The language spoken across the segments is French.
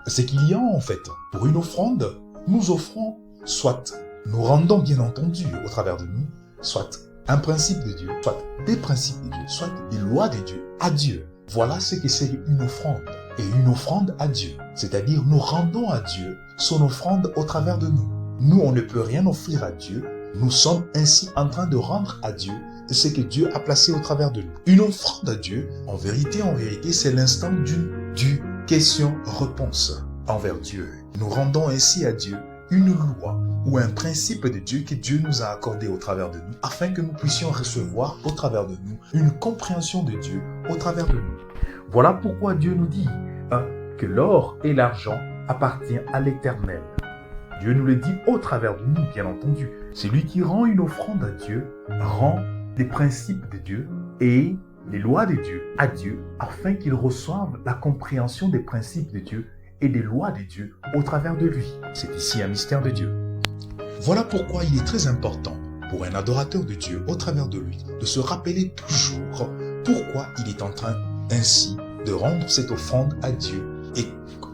C'est qu'il y a en fait, pour une offrande, nous offrons, soit nous rendons bien entendu au travers de nous, soit un principe de Dieu, soit des principes de Dieu, soit des lois de Dieu à Dieu. Voilà ce que c'est une offrande. Et une offrande à Dieu, c'est-à-dire nous rendons à Dieu son offrande au travers de nous. Nous, on ne peut rien offrir à Dieu. Nous sommes ainsi en train de rendre à Dieu ce que Dieu a placé au travers de nous. Une offrande à Dieu, en vérité, c'est l'instant d'une question-réponse envers Dieu. Nous rendons ainsi à Dieu une loi ou un principe de Dieu que Dieu nous a accordé au travers de nous, afin que nous puissions recevoir au travers de nous une compréhension de Dieu au travers de nous. Voilà pourquoi Dieu nous dit que l'or et l'argent appartiennent à l'Éternel. Dieu nous le dit au travers de nous, bien entendu. Celui qui rend une offrande à Dieu rend des principes de Dieu et les lois de Dieu à Dieu, afin qu'il reçoive la compréhension des principes de Dieu et des lois de Dieu au travers de lui. C'est ici un mystère de Dieu. Voilà pourquoi il est très important pour un adorateur de Dieu au travers de lui de se rappeler toujours pourquoi il est en train ainsi de rendre cette offrande à Dieu et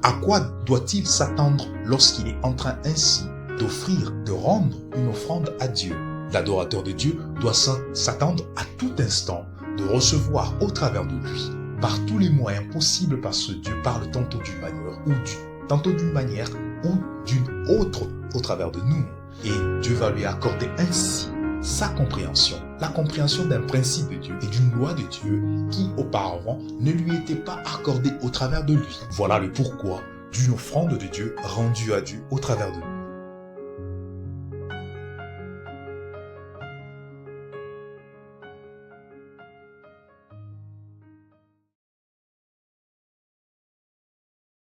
à quoi doit-il s'attendre lorsqu'il est en train ainsi d'offrir, de rendre une offrande à Dieu. L'adorateur de Dieu doit s'attendre à tout instant de recevoir au travers de lui, par tous les moyens possibles, parce que Dieu parle tantôt d'une manière ou d'une autre au travers de nous. Et Dieu va lui accorder ainsi sa compréhension, la compréhension d'un principe de Dieu et d'une loi de Dieu qui auparavant ne lui était pas accordée au travers de lui. Voilà le pourquoi d'une offrande de Dieu rendue à Dieu au travers de nous.